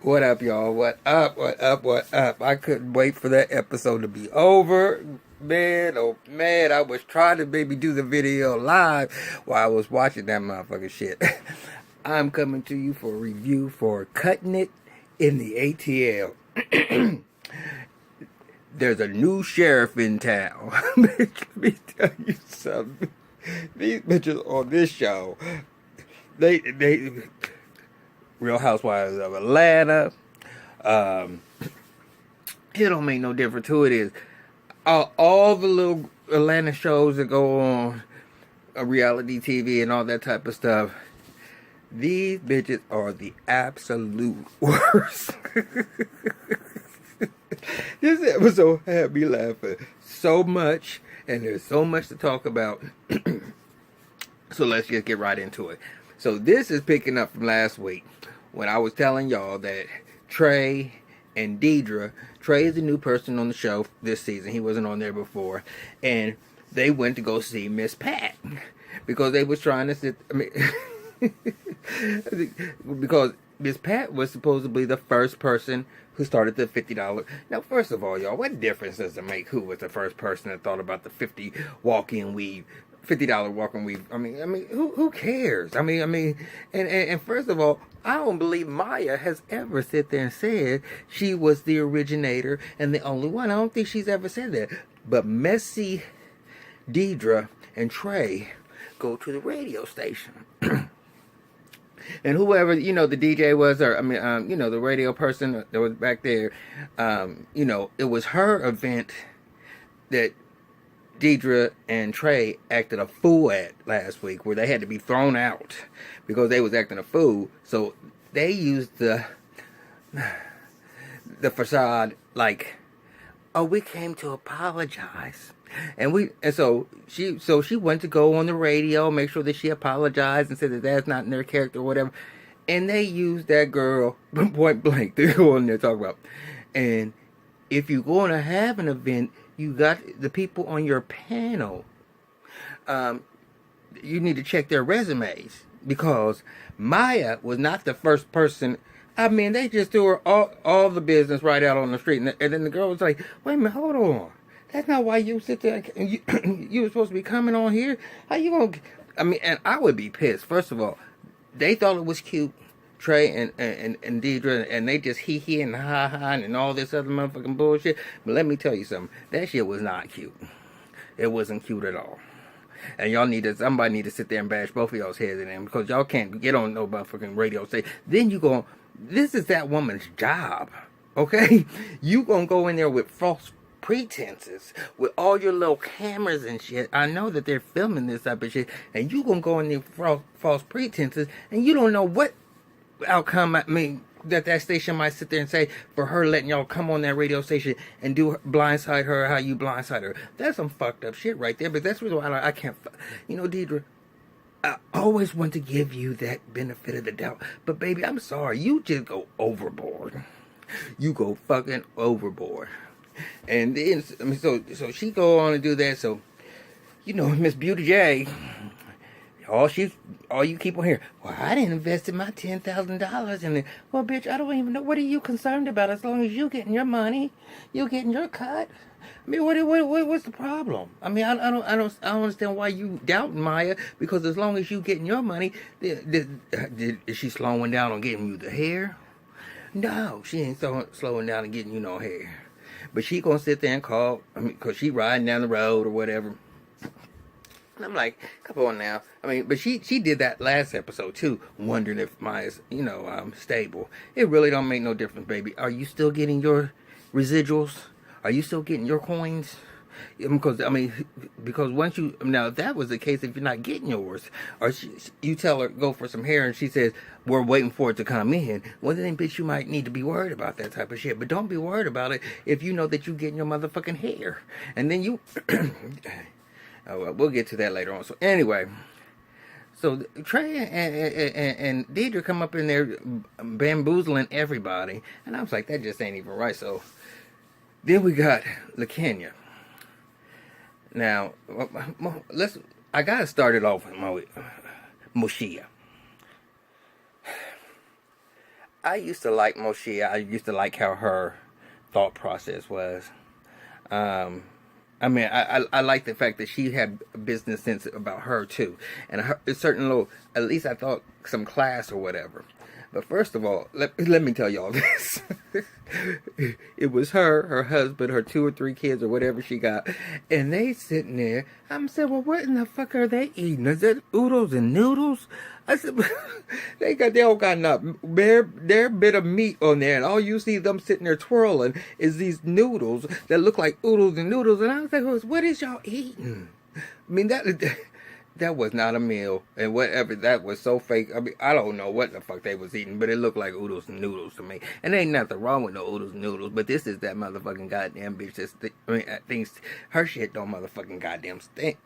What up, y'all? What up? What up? What up? I couldn't wait for that episode to be over. Man, oh man, I was trying to maybe do the video live while I was watching that motherfucking shit. I'm coming to you for a review for Cutting It in the ATL. There's a new sheriff in town. Let me tell you something. These bitches on this show, they Real Housewives of Atlanta. Um, it don't make no difference who it is. All the little Atlanta shows that go on reality TV and all that type of stuff. These bitches are the absolute worst. This episode had me laughing so much, and there's so much to talk about. So let's just get right into it. So this is picking up from last week when I was telling y'all that Trey and Deidre, Trey is the new person on the show this season. He wasn't on there before. And they went to go see Miss Pat because they was trying to sit, because Miss Pat was supposedly the first person who started the $50. Now, first of all, y'all, what difference does it make who was the first person that thought about the $50 walk-in weave? I mean, who cares? And first of all, I don't believe Maya has ever sit there and said she was the originator and the only one. I don't think she's ever said that. But Messy, Deidre, and Trey go to the radio station. And whoever, the DJ was, or, the radio person that was back there, it was her event that Deidre and Trey acted a fool at last week, where they had to be thrown out because they was acting a fool. So they used the facade like, oh, we came to apologize. So she went to go on the radio, make sure that she apologized and said that that's not in their character or whatever. And they used that girl point blank to go on there and talk about. And if you're going to have an event, you got the people on your panel. You need to check their resumes, because Maya was not the first person. I mean, they just threw her all the business right out on the street. And then the girl was like, wait a minute, hold on. That's not why you sit there and you were supposed to be coming on here. How you gonna... and I would be pissed. First of all, they thought it was cute, Trey and Deidre, and they just hee and ha and all this other motherfucking bullshit. But let me tell you something. That shit was not cute. It wasn't cute at all. And somebody need to sit there and bash both of y'all's heads in them, because y'all can't get on no motherfucking radio station. Then you go, this is that woman's job, okay? You gonna go in there with false pretenses, with all your little cameras and shit. I know that they're filming this type of shit, and you gonna go in there with false pretenses, and you don't know what outcome, that station might sit there and say for her letting y'all come on that radio station and blindside her how you blindside her. That's some fucked up shit right there. But that's the reason why I can't, Deidre, I always want to give you that benefit of the doubt, but baby, I'm sorry, you just go overboard. You go fucking overboard. And then, so she go on and do that. So, Miss Beauty J, all you keep on here, well, I didn't invest in my $10,000 in it. Well, bitch, I don't even know. What are you concerned about? As long as you getting your money, you getting your cut. What's the problem? I don't understand why you doubting Maya, because as long as you getting your money, is she slowing down on getting you the hair? No, she ain't slowing down and getting you no hair. But she gonna sit there and call, because she riding down the road or whatever. And I'm like, come on now. But she did that last episode too, wondering if Maya's, stable. It really don't make no difference, baby. Are you still getting your residuals? Are you still getting your coins? Because once now, if that was the case, if you're not getting yours, or you tell her go for some hair and she says we're waiting for it to come in, well then, bitch, you might need to be worried about that type of shit. But don't be worried about it if you know that you're getting your motherfucking hair, and then you. Oh, well, we'll get to that later on. So anyway, so Trey and Deidre come up in there bamboozling everybody, and I was like, that just ain't even right. So then we got LaKenya. Now, I gotta start it off with Moshia. I used to like Moshe. I used to like how her thought process was. Um, I mean, I like the fact that she had business sense about her too, and her, a certain little, at least I thought some class or whatever. But first of all, let me tell y'all this. It was her, her husband, her 2 or 3 kids or whatever she got, and they sitting there. I'm saying, well, what in the fuck are they eating? Is that oodles and noodles? I said, they all got enough bare bit of meat on there, and all you see them sitting there twirling is these noodles that look like oodles and noodles. And I was like, what is y'all eating? I mean, that was not a meal, and whatever, that was so fake. I mean, I don't know what the fuck they was eating, but it looked like oodles and noodles to me. And there ain't nothing wrong with no oodles and noodles, but this is that motherfucking goddamn bitch that's, things, her shit don't motherfucking goddamn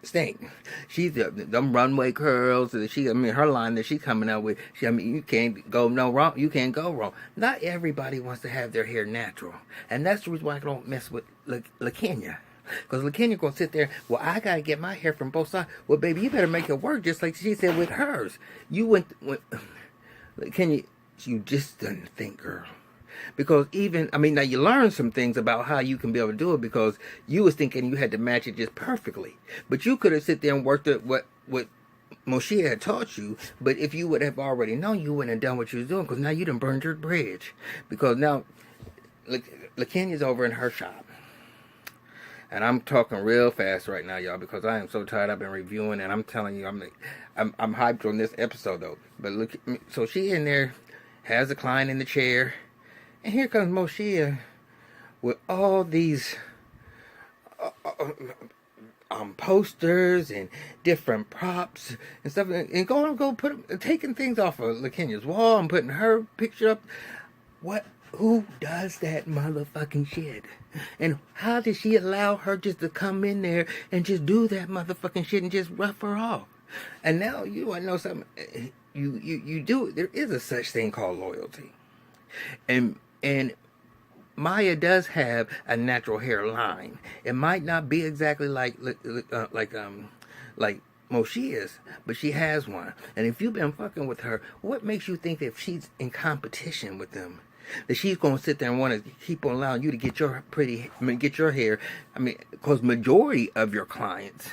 stink. She's them runway curls, her line that she coming out with, you can't go no wrong, you can't go wrong. Not everybody wants to have their hair natural, and that's the reason why I don't mess with LaKenya. Because LaKenya gonna sit there, well, I gotta get my hair from both sides. Well, baby, you better make it work just like she said with hers. You went LaKenya, you just didn't think, girl. Because now you learn some things about how you can be able to do it, because you was thinking you had to match it just perfectly. But you could have sit there and worked at what Moshe had taught you, but if you would have already known, you wouldn't have done what you was doing, because now you done burned your bridge. Because now LaKenya's over in her shop. And I'm talking real fast right now, y'all, because I am so tired. I've been reviewing, and I'm telling you, I'm hyped on this episode, though. But look, so she in there, has a client in the chair, and here comes Moshe with all these posters and different props and stuff, and taking things off of LaKenya's wall and putting her picture up. Who does that motherfucking shit? And how did she allow her just to come in there and just do that motherfucking shit and just rough her off? And now you want to know something? You do. There is a such thing called loyalty, and Maya does have a natural hairline. It might not be exactly like Moshe is, but she has one. And if you've been fucking with her, what makes you think that if she's in competition with them, that she's gonna sit there and want to keep on allowing you to get your get your hair? I mean, because majority of your clients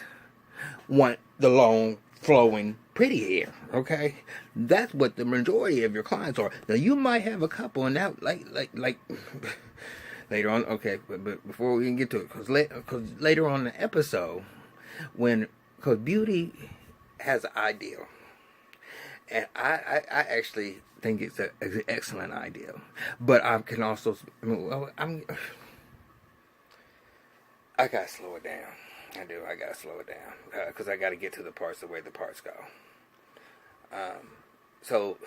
want the long, flowing, pretty hair. Okay, that's what the majority of your clients are. Now you might have a couple, and that like later on. Okay, but before we can get to it, because later on in the episode, because beauty has an ideal, and I actually think it's an excellent idea. But I can also, I gotta slow it down. I do. I gotta slow it down because I gotta get to the parts where the parts go. So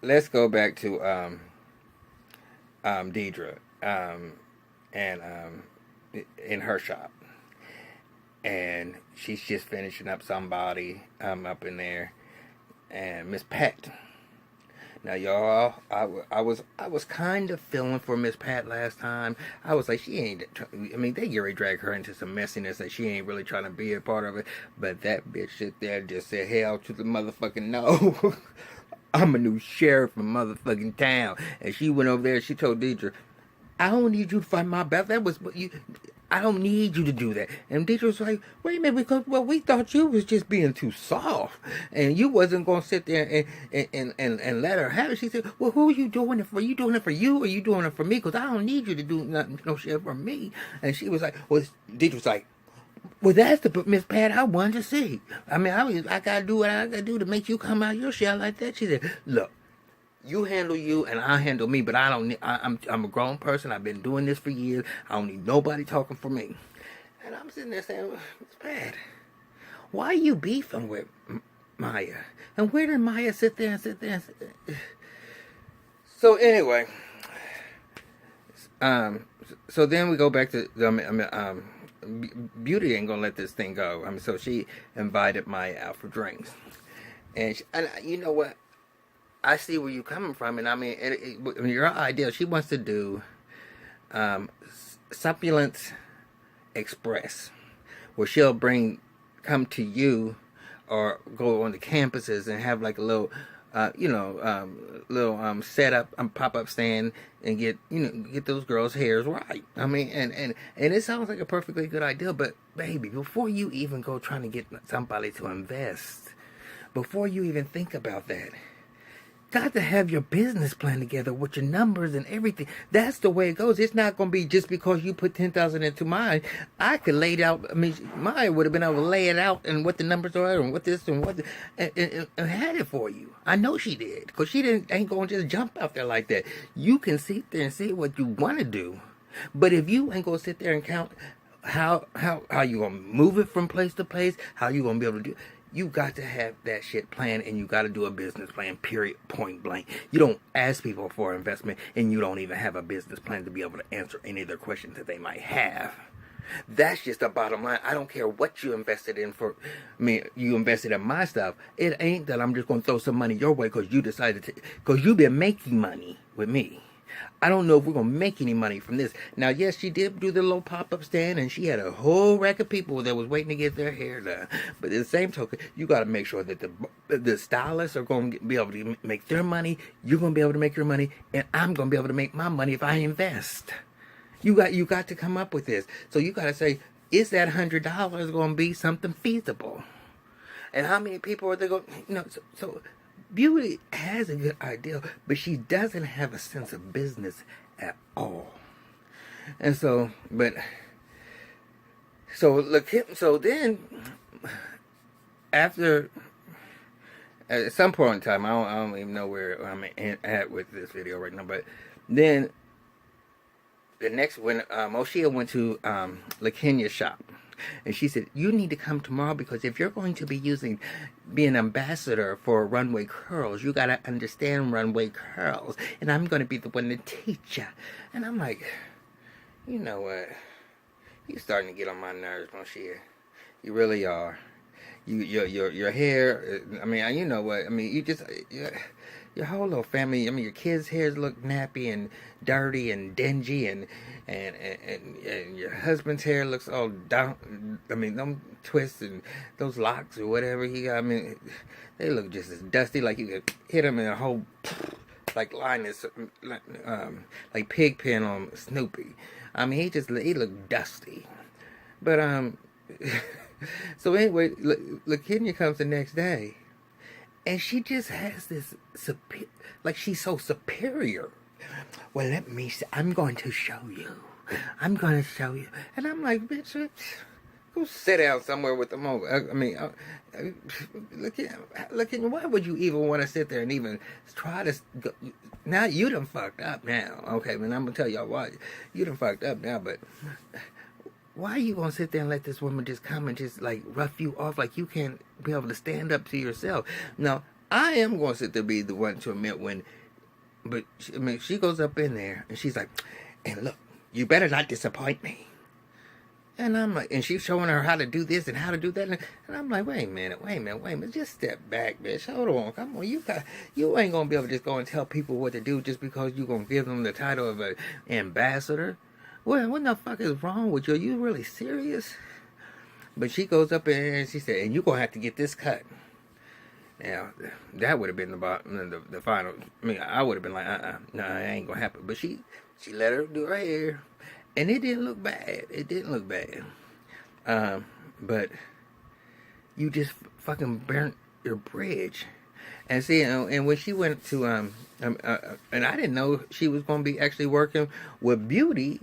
let's go back to Deidre and in her shop. And she's just finishing up somebody up in there, and Miss Pat. Now, y'all, I was kind of feeling for Miss Pat last time. I was like, she ain't. I mean, they get ready to drag her into some messiness that she ain't really trying to be a part of it. But that bitch sit there and just said, hell to the motherfucking no. I'm a new sheriff from motherfucking town, and she went over there. She told Deidre, I don't need you to fight my battle. That was what you. I don't need you to do that. And Deidre was like, wait a minute, because we thought you was just being too soft, and you wasn't gonna sit there and let her have it. She said, well, who are you doing it for? You doing it for you, or you doing it for me? Because I don't need you to do nothing, no shit for me. And she was like, well, Deidre was like, well, that's the Miss Pat I wanted to see. I mean, I gotta do what I gotta do to make you come out your shell like that. She said, look, you handle you and I handle me, but I don't need, I'm a grown person. I've been doing this for years. I don't need nobody talking for me. And I'm sitting there saying, Miss Pat, why are you beefing with Maya? And where did Maya sit there? So anyway, so then we go back to Beauty ain't gonna let this thing go. I mean, so she invited Maya out for drinks, and you know what? I see where you're coming from, and I mean, your idea. She wants to do Suppulence Express, where she'll come to you or go on the campuses and have like a little little set up pop up stand and get those girls' hairs right. I mean, and it sounds like a perfectly good idea, but baby, before you even go trying to get somebody to invest, before you even think about that, got to have your business plan together with your numbers and everything. That's the way it goes. It's not going to be just because you put 10,000 into mine. I could lay it out. I mean, mine would have been able to lay it out and what the numbers are and what this and what and had it for you. I know she did, because she ain't going to just jump out there like that. You can sit there and say what you want to do, but if you ain't going to sit there and count how you going to move it from place to place, how you going to be able to do. You got to have that shit planned, and you got to do a business plan, period, point blank. You don't ask people for investment, and you don't even have a business plan to be able to answer any of their questions that they might have. That's just the bottom line. I don't care what you invested in for. I mean, you invested in my stuff. It ain't that I'm just going to throw some money your way because you decided to, because you've been making money with me. I don't know if we're going to make any money from this. Now, yes, she did do the little pop-up stand, and she had a whole rack of people that was waiting to get their hair done. But at the same token, you got to make sure that the stylists are going to be able to make their money, you're going to be able to make your money, and I'm going to be able to make my money if I invest. You got to come up with this. So you got to say, is that $100 going to be something feasible? And how many people are they going to, so Beauty has a good idea, but she doesn't have a sense of business at all. And so, so then, after, at some point in time, I don't even know where I'm at with this video right now, but then, the next, when O'Shea went to LaKenya's shop, and she said, you need to come tomorrow, because if you're going to be an ambassador for Runway Curls, you got to understand Runway Curls. And I'm going to be the one to teach you. And I'm like, you know what? You're starting to get on my nerves, Moshe. You really are. Your hair, I mean, you know what? I mean, your whole little family, I mean, your kids' hairs look nappy and dirty and dingy, and your husband's hair looks all down. I mean, them twists and those locks or whatever he got, I mean, they look just as dusty, like you could hit them in a whole, like Linus, like Pigpen on Snoopy. I mean, he looked dusty. But, so anyway, LaKenya comes the next day, and she just has this, like she's so superior. Well, let me see. I'm going to show you. I'm going to show you. And I'm like, bitch, go sit down somewhere with them over. I mean, look at, why would you even want to sit there and even try to go? Now you done fucked up now. Okay, man, I'm going to tell y'all why. You done fucked up now, but why are you going to sit there and let this woman just come and just like rough you off like you can't be able to stand up to yourself? Now, I am going to sit there be the one to admit when, but she goes up in there and she's like, and look, you better not disappoint me. And I'm like, and she's showing her how to do this and how to do that. And I'm like, wait a minute. Just step back, bitch. Hold on. Come on. You ain't going to be able to just go and tell people what to do just because you're going to give them the title of an ambassador. What the fuck is wrong with you? Are you really serious? But she goes up in there and she said, and you're going to have to get this cut. Now, that would have been the final. I mean, I would have been like, no, it ain't going to happen. But she let her do her hair. And it didn't look bad. But you just fucking burnt your bridge. And see, and when she went to, and I didn't know she was going to be actually working with Beauty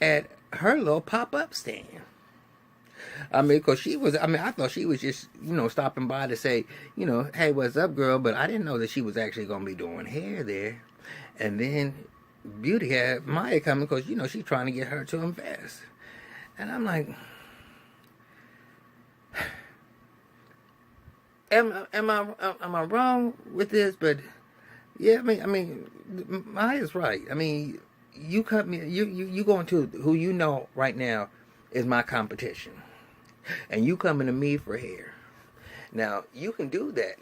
at her little pop-up stand. I mean, because I thought she was just, stopping by to say, hey, what's up, girl? But I didn't know that she was actually going to be doing hair there. And then Beauty had Maya coming because, she's trying to get her to invest. And I'm like, am I wrong with this? But yeah, I mean, Maya's right. I mean, you cut me. You going to who right now is my competition, and you coming to me for hair. Now you can do that,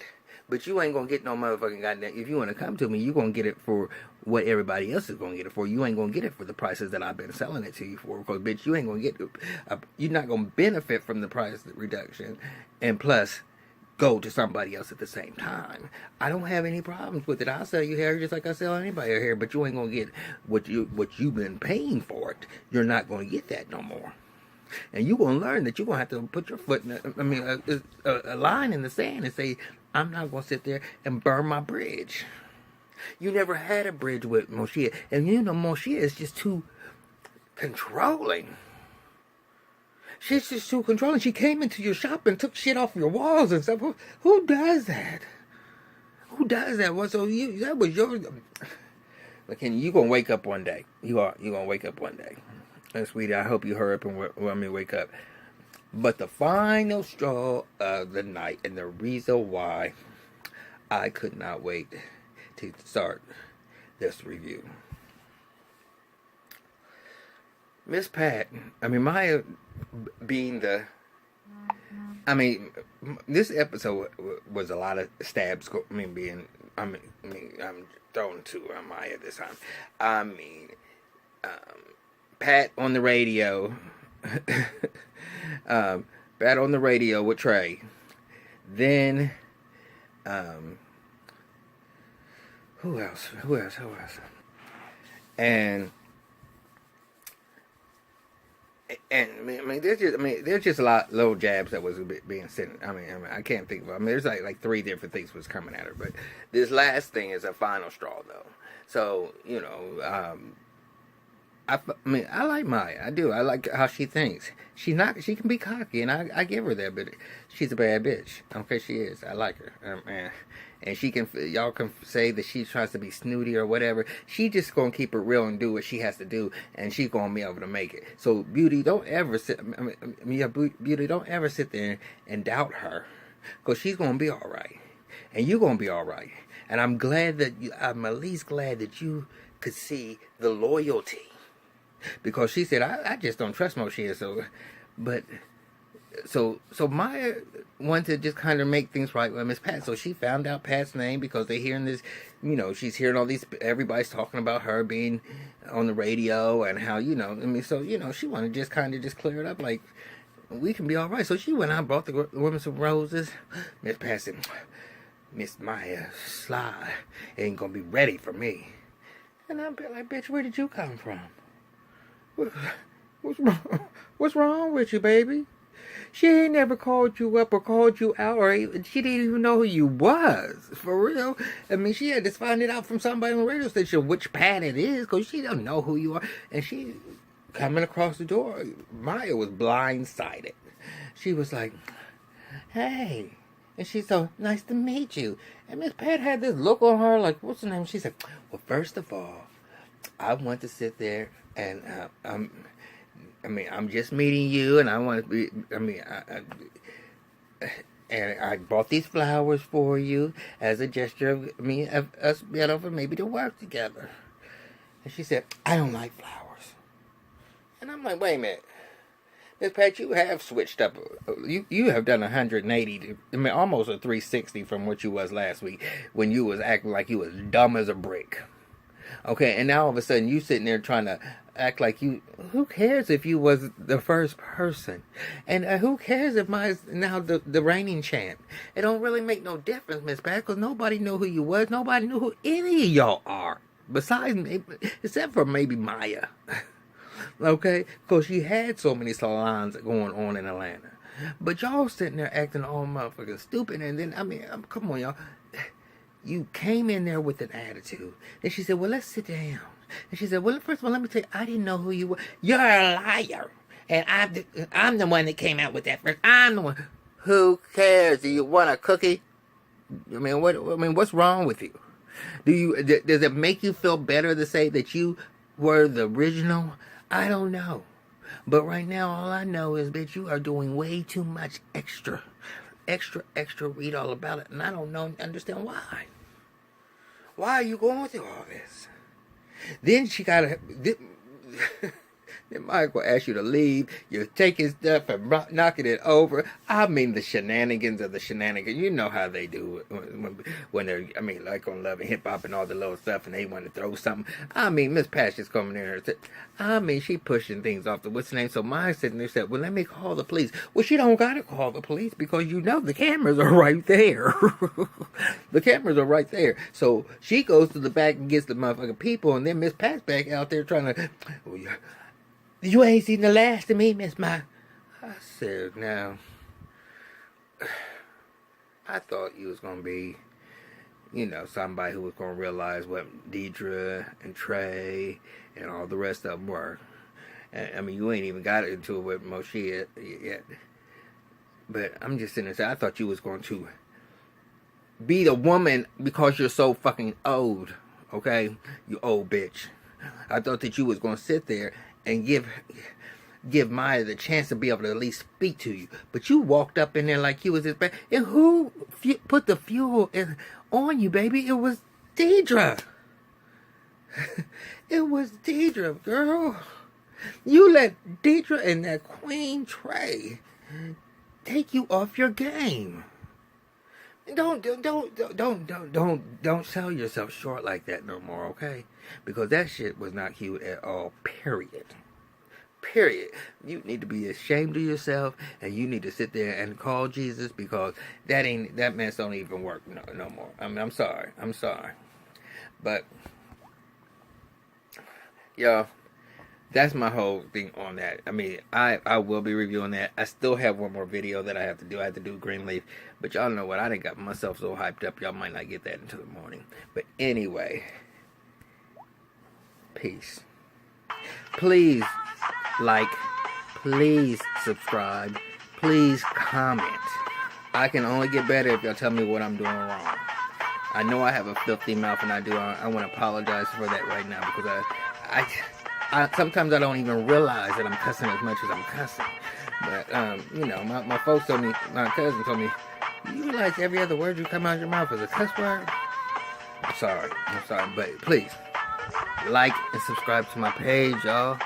but you ain't gonna get no motherfucking goddamn. If you want to come to me, you gonna get it for what everybody else is gonna get it for. You ain't gonna get it for the prices that I've been selling it to you for. Because bitch, you ain't gonna get. You're not gonna benefit from the price reduction, and plus, go to somebody else at the same time. I don't have any problems with it. I'll sell you hair just like I sell anybody hair, but you ain't gonna get what you've been paying for it. You're not gonna get that no more. And you're gonna learn that you're gonna have to put your foot in a line in the sand and say, I'm not gonna sit there and burn my bridge. You never had a bridge with Moshe, and you know Moshe is just too controlling. She's just too controlling. She came into your shop and took shit off your walls and stuff. Who does that? Who does that? Well, so that was your. But you gonna wake up one day. You gonna wake up one day. And sweetie, I hope you hurry up and let me wake up. But the final straw of the night, and the reason why I could not wait to start this review. Miss Pat, Maya being this episode was a lot of stabs I'm thrown to Maya this time. Pat on the radio, Pat on the radio with Trey. Then, who else? And there's just a lot little jabs that was being sent. I can't think of. There's like 3 different things was coming at her, but this last thing is a final straw though. So I like Maya. I do. I like how she thinks. She can be cocky, and I give her that, but she's a bad bitch. Okay, she is. I like her. And y'all can say that she tries to be snooty or whatever. She just gonna keep it real and do what she has to do, and she's gonna be able to make it. So, Beauty, don't ever sit. Beauty, don't ever sit there and doubt her, cause she's gonna be all right, and you're gonna be all right. And I'm at least glad that you could see the loyalty. Because she said, I just don't trust Moshe. So Maya wanted to just kind of make things right with Miss Pat. So she found out Pat's name because they're hearing this, she's hearing all these, everybody's talking about her being on the radio and how, she wanted to just kind of just clear it up like, we can be all right. So she went out and brought the women some roses. Miss Pat said, Miss Maya, Sly ain't gonna be ready for me. And I'm like, bitch, where did you come from? What's wrong? What's wrong with you, baby? She ain't never called you up or called you out, or she didn't even know who you was. For real. She had to find it out from somebody on the radio station which Pat it is, because she don't know who you are. And she coming across the door, Maya was blindsided. She was like, hey. And she's so nice to meet you. And Miss Pat had this look on her like, what's her name? She said, well, first of all, I want to sit there and I'm just meeting you, and I want to be. And I bought these flowers for you as a gesture of us being able maybe to work together. And she said, I don't like flowers. And I'm like, wait a minute, Miss Pat, you have switched up. You have done 180, almost a 360 from what you was last week when you was acting like you was dumb as a brick. Okay, and now all of a sudden you sitting there trying to act like you. Who cares if you was the first person, and who cares if Maya's now the reigning champ? It don't really make no difference, Miss Pat, because nobody knew who you was. Nobody knew who any of y'all are, besides except for maybe Maya. Okay, because she had so many salons going on in Atlanta, but y'all sitting there acting all motherfucking stupid, and then come on, y'all. You came in there with an attitude. And she said, well, let's sit down. And she said, well, first of all, let me tell you, I didn't know who you were. You're a liar. And I'm the one that came out with that first. I'm the one. Who cares? Do you want a cookie? What's wrong with you? Does it make you feel better to say that you were the original? I don't know. But right now, all I know is, bitch, you are doing way too much extra. Read all about it. And I don't understand why. Why are you going through all this? Then she got Then Michael asks you to leave. You're taking stuff and knocking it over. I mean, the shenanigans of the shenanigans. You know how they do it when they're, I mean, like on Love and Hip Hop and all the little stuff, and they want to throw something. I mean, Miss Patch is coming in there. I mean, she pushing things off the what's the name. So Maya's sitting there said, well, let me call the police. Well, she don't got to call the police because you know the cameras are right there. The cameras are right there. So she goes to the back and gets the motherfucking people, and then Miss Pat's back out there trying to, oh, yeah. You ain't seen the last of me, Miss Maya. I said, now, I thought you was going to be, you know, somebody who was going to realize what Deidre and Trey and all the rest of them were. And, I mean, you ain't even got into it with Moshe yet. But I'm just sitting there saying, I thought you was going to be the woman because you're so fucking old, okay? You old bitch. I thought that you was going to sit there and give Maya the chance to be able to at least speak to you. But you walked up in there like you was his back. And who put the fuel on you, baby? It was Deidre. It was Deidre, girl. You let Deidre and that Queen Trey take you off your game. Don't sell yourself short like that no more, okay? Because that shit was not cute at all, period. Period. You need to be ashamed of yourself, and you need to sit there and call Jesus, because that mess don't even work no more. I mean, I'm sorry. But y'all, that's my whole thing on that. I mean, I will be reviewing that. I still have one more video that I have to do. I have to do Greenleaf. But y'all know what? I done got myself so hyped up. Y'all might not get that until the morning. But anyway, peace. Please like. Please subscribe. Please comment. I can only get better if y'all tell me what I'm doing wrong. I know I have a filthy mouth, and I want to apologize for that right now, because I sometimes I don't even realize that I'm cussing as much as I'm cussing. But, you know, my folks told me, my cousin told me, you realize every other word you come out of your mouth is a cuss word? I'm sorry, but please, like and subscribe to my page, y'all.